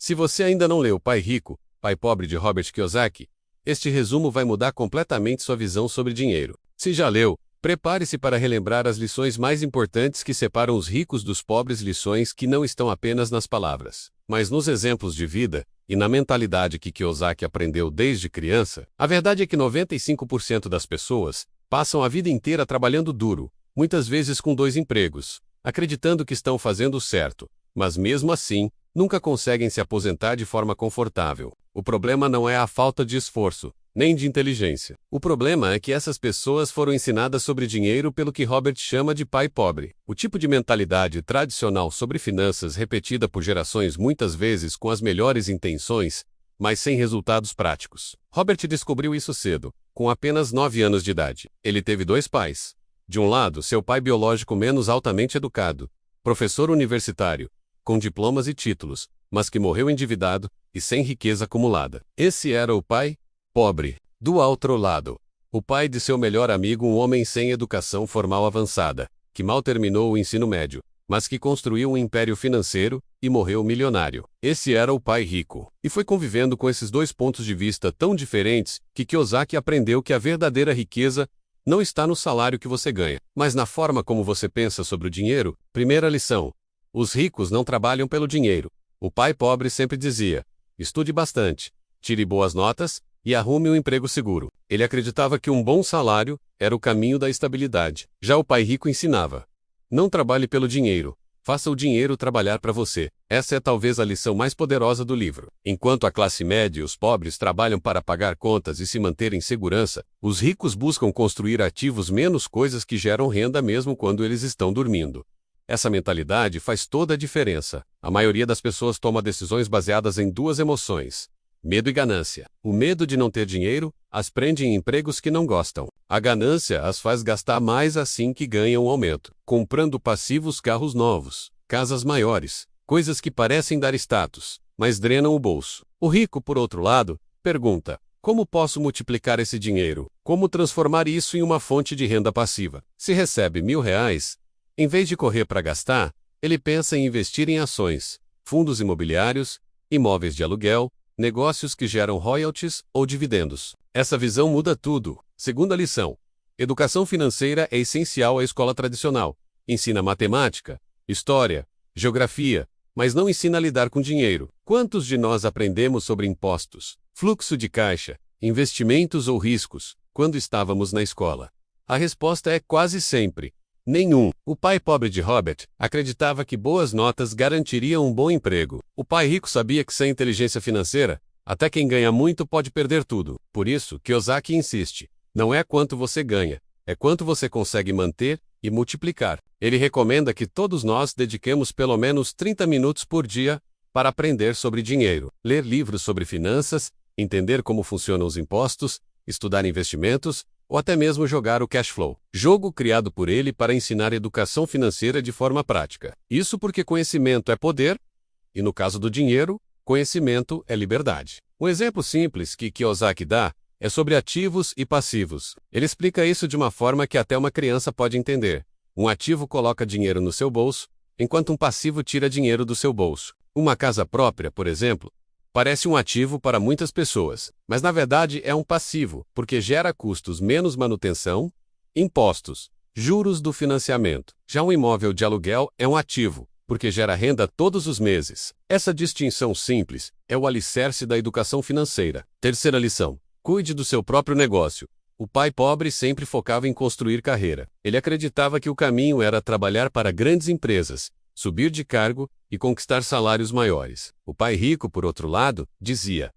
Se você ainda não leu Pai Rico, Pai Pobre de Robert Kiyosaki, este resumo vai mudar completamente sua visão sobre dinheiro. Se já leu, prepare-se para relembrar as lições mais importantes que separam os ricos dos pobres, lições que não estão apenas nas palavras, mas nos exemplos de vida e na mentalidade que Kiyosaki aprendeu desde criança. A verdade é que 95% das pessoas passam a vida inteira trabalhando duro, muitas vezes com 2 empregos, acreditando que estão fazendo o certo, mas mesmo assim, nunca conseguem se aposentar de forma confortável. O problema não é a falta de esforço, nem de inteligência. O problema é que essas pessoas foram ensinadas sobre dinheiro pelo que Robert chama de pai pobre. O tipo de mentalidade tradicional sobre finanças repetida por gerações, muitas vezes com as melhores intenções, mas sem resultados práticos. Robert descobriu isso cedo, com apenas 9 anos de idade. Ele teve 2 pais. De um lado, seu pai biológico menos altamente educado, professor universitário, com diplomas e títulos, mas que morreu endividado e sem riqueza acumulada. Esse era o pai pobre. Do outro lado, o pai de seu melhor amigo, um homem sem educação formal avançada, que mal terminou o ensino médio, mas que construiu um império financeiro e morreu milionário. Esse era o pai rico. E foi convivendo com esses 2 pontos de vista tão diferentes que Kiyosaki aprendeu que a verdadeira riqueza não está no salário que você ganha, mas na forma como você pensa sobre o dinheiro. Primeira lição: os ricos não trabalham pelo dinheiro. O pai pobre sempre dizia: estude bastante, tire boas notas e arrume um emprego seguro. Ele acreditava que um bom salário era o caminho da estabilidade. Já o pai rico ensinava: não trabalhe pelo dinheiro, faça o dinheiro trabalhar para você. Essa é talvez a lição mais poderosa do livro. Enquanto a classe média e os pobres trabalham para pagar contas e se manter em segurança, os ricos buscam construir ativos, menos coisas que geram renda mesmo quando eles estão dormindo. Essa mentalidade faz toda a diferença. A maioria das pessoas toma decisões baseadas em 2 emoções: medo e ganância. O medo de não ter dinheiro as prende em empregos que não gostam. A ganância as faz gastar mais assim que ganham um aumento, comprando passivos, carros novos, casas maiores, coisas que parecem dar status, mas drenam o bolso. O rico, por outro lado, pergunta: como posso multiplicar esse dinheiro? Como transformar isso em uma fonte de renda passiva? Se recebe R$1.000, em vez de correr para gastar, ele pensa em investir em ações, fundos imobiliários, imóveis de aluguel, negócios que geram royalties ou dividendos. Essa visão muda tudo. Segunda lição: educação financeira é essencial à escola tradicional. Ensina matemática, história, geografia, mas não ensina a lidar com dinheiro. Quantos de nós aprendemos sobre impostos, fluxo de caixa, investimentos ou riscos quando estávamos na escola? A resposta é quase sempre: nenhum. O pai pobre de Robert acreditava que boas notas garantiriam um bom emprego. O pai rico sabia que sem inteligência financeira, até quem ganha muito pode perder tudo. Por isso, Kiyosaki insiste: não é quanto você ganha, é quanto você consegue manter e multiplicar. Ele recomenda que todos nós dediquemos pelo menos 30 minutos por dia para aprender sobre dinheiro, ler livros sobre finanças, entender como funcionam os impostos, estudar investimentos, ou até mesmo jogar o Cash Flow, jogo criado por ele para ensinar educação financeira de forma prática. Isso porque conhecimento é poder, e no caso do dinheiro, conhecimento é liberdade. Um exemplo simples que Kiyosaki dá é sobre ativos e passivos. Ele explica isso de uma forma que até uma criança pode entender. Um ativo coloca dinheiro no seu bolso, enquanto um passivo tira dinheiro do seu bolso. Uma casa própria, por exemplo, parece um ativo para muitas pessoas, mas na verdade é um passivo, porque gera custos menos manutenção, impostos, juros do financiamento. Já um imóvel de aluguel é um ativo, porque gera renda todos os meses. Essa distinção simples é o alicerce da educação financeira. Terceira lição: cuide do seu próprio negócio. O pai pobre sempre focava em construir carreira. Ele acreditava que o caminho era trabalhar para grandes empresas, subir de cargo e conquistar salários maiores. O pai rico, por outro lado, dizia: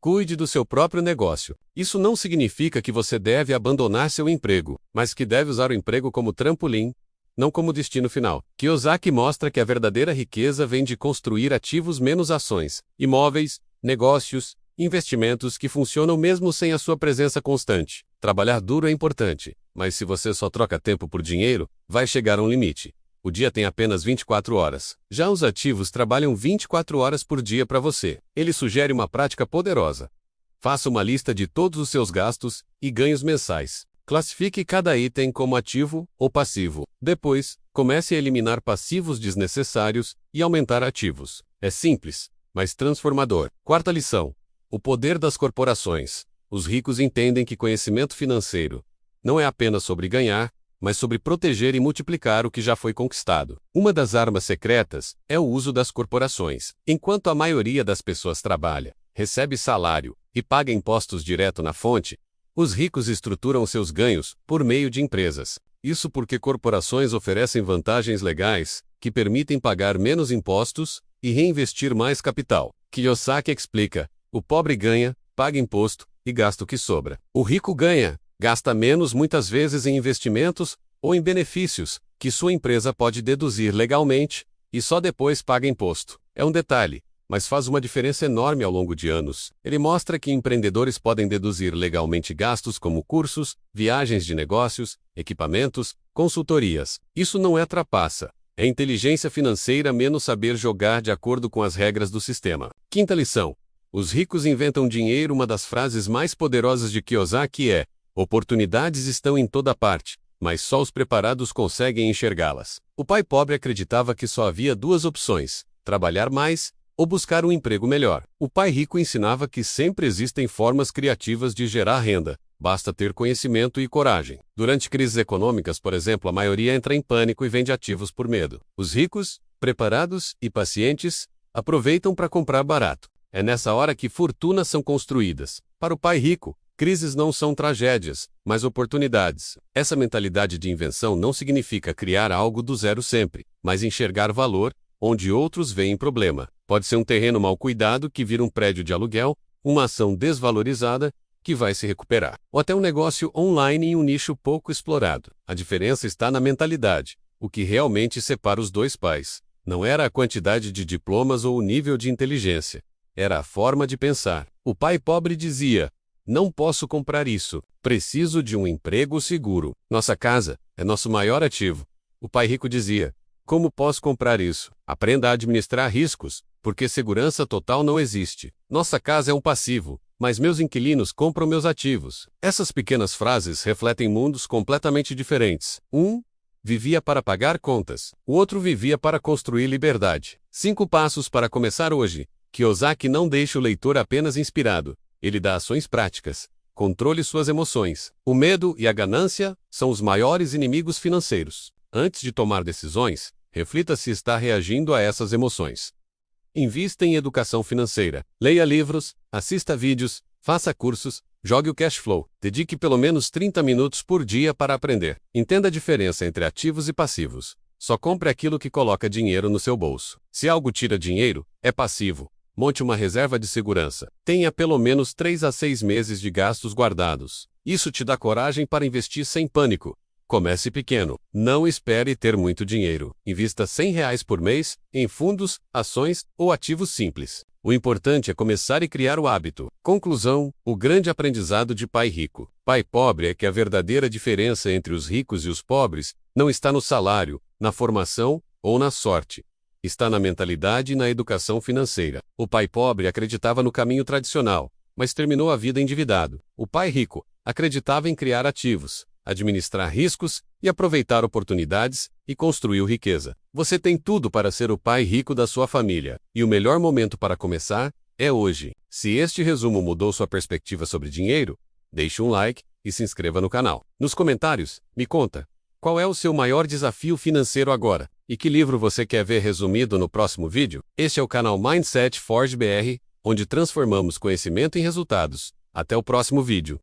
cuide do seu próprio negócio. Isso não significa que você deve abandonar seu emprego, mas que deve usar o emprego como trampolim, não como destino final. Kiyosaki mostra que a verdadeira riqueza vem de construir ativos menos ações, imóveis, negócios, investimentos que funcionam mesmo sem a sua presença constante. Trabalhar duro é importante, mas se você só troca tempo por dinheiro, vai chegar a um limite. O dia tem apenas 24 horas. Já os ativos trabalham 24 horas por dia para você. Ele sugere uma prática poderosa. Faça uma lista de todos os seus gastos e ganhos mensais. Classifique cada item como ativo ou passivo. Depois, comece a eliminar passivos desnecessários e aumentar ativos. É simples, mas transformador. Quarta lição: o poder das corporações. Os ricos entendem que conhecimento financeiro não é apenas sobre ganhar, mas sobre proteger e multiplicar o que já foi conquistado. Uma das armas secretas é o uso das corporações. Enquanto a maioria das pessoas trabalha, recebe salário e paga impostos direto na fonte, os ricos estruturam seus ganhos por meio de empresas. Isso porque corporações oferecem vantagens legais que permitem pagar menos impostos e reinvestir mais capital. Kiyosaki explica: o pobre ganha, paga imposto e gasta o que sobra. O rico ganha, gasta menos muitas vezes em investimentos ou em benefícios que sua empresa pode deduzir legalmente e só depois paga imposto. É um detalhe, mas faz uma diferença enorme ao longo de anos. Ele mostra que empreendedores podem deduzir legalmente gastos como cursos, viagens de negócios, equipamentos, consultorias. Isso não é trapaça. É inteligência financeira menos saber jogar de acordo com as regras do sistema. Quinta lição: os ricos inventam dinheiro. Uma das frases mais poderosas de Kiyosaki é: oportunidades estão em toda parte, mas só os preparados conseguem enxergá-las. O pai pobre acreditava que só havia duas opções: trabalhar mais ou buscar um emprego melhor. O pai rico ensinava que sempre existem formas criativas de gerar renda, basta ter conhecimento e coragem. Durante crises econômicas, por exemplo, a maioria entra em pânico e vende ativos por medo. Os ricos, preparados e pacientes, aproveitam para comprar barato. É nessa hora que fortunas são construídas. Para o pai rico, crises não são tragédias, mas oportunidades. Essa mentalidade de invenção não significa criar algo do zero sempre, mas enxergar valor onde outros veem problema. Pode ser um terreno mal cuidado que vira um prédio de aluguel, uma ação desvalorizada que vai se recuperar, ou até um negócio online em um nicho pouco explorado. A diferença está na mentalidade. O que realmente separa os dois pais não era a quantidade de diplomas ou o nível de inteligência, era a forma de pensar. O pai pobre dizia: não posso comprar isso, preciso de um emprego seguro. Nossa casa é nosso maior ativo. O pai rico dizia: como posso comprar isso? Aprenda a administrar riscos, porque segurança total não existe. Nossa casa é um passivo, mas meus inquilinos compram meus ativos. Essas pequenas frases refletem mundos completamente diferentes. Um vivia para pagar contas, o outro vivia para construir liberdade. 5 passos para começar hoje. Kiyosaki não deixa o leitor apenas inspirado, ele dá ações práticas. Controle suas emoções. O medo e a ganância são os maiores inimigos financeiros. Antes de tomar decisões, reflita se está reagindo a essas emoções. Invista em educação financeira. Leia livros, assista vídeos, faça cursos, jogue o cash flow. Dedique pelo menos 30 minutos por dia para aprender. Entenda a diferença entre ativos e passivos. Só compre aquilo que coloca dinheiro no seu bolso. Se algo tira dinheiro, é passivo. Monte uma reserva de segurança. Tenha pelo menos 3 a 6 meses de gastos guardados. Isso te dá coragem para investir sem pânico. Comece pequeno. Não espere ter muito dinheiro. Invista R$ 100 por mês em fundos, ações ou ativos simples. O importante é começar e criar o hábito. Conclusão: o grande aprendizado de pai rico. Pai pobre é que a verdadeira diferença entre os ricos e os pobres não está no salário, na formação ou na sorte. Está na mentalidade e na educação financeira. O pai pobre acreditava no caminho tradicional, mas terminou a vida endividado. O pai rico acreditava em criar ativos, administrar riscos e aproveitar oportunidades e construiu riqueza. Você tem tudo para ser o pai rico da sua família, e o melhor momento para começar é hoje. Se este resumo mudou sua perspectiva sobre dinheiro, deixe um like e se inscreva no canal. Nos comentários, me conta, qual é o seu maior desafio financeiro agora? E que livro você quer ver resumido no próximo vídeo? Este é o canal Mindset Forge BR, onde transformamos conhecimento em resultados. Até o próximo vídeo.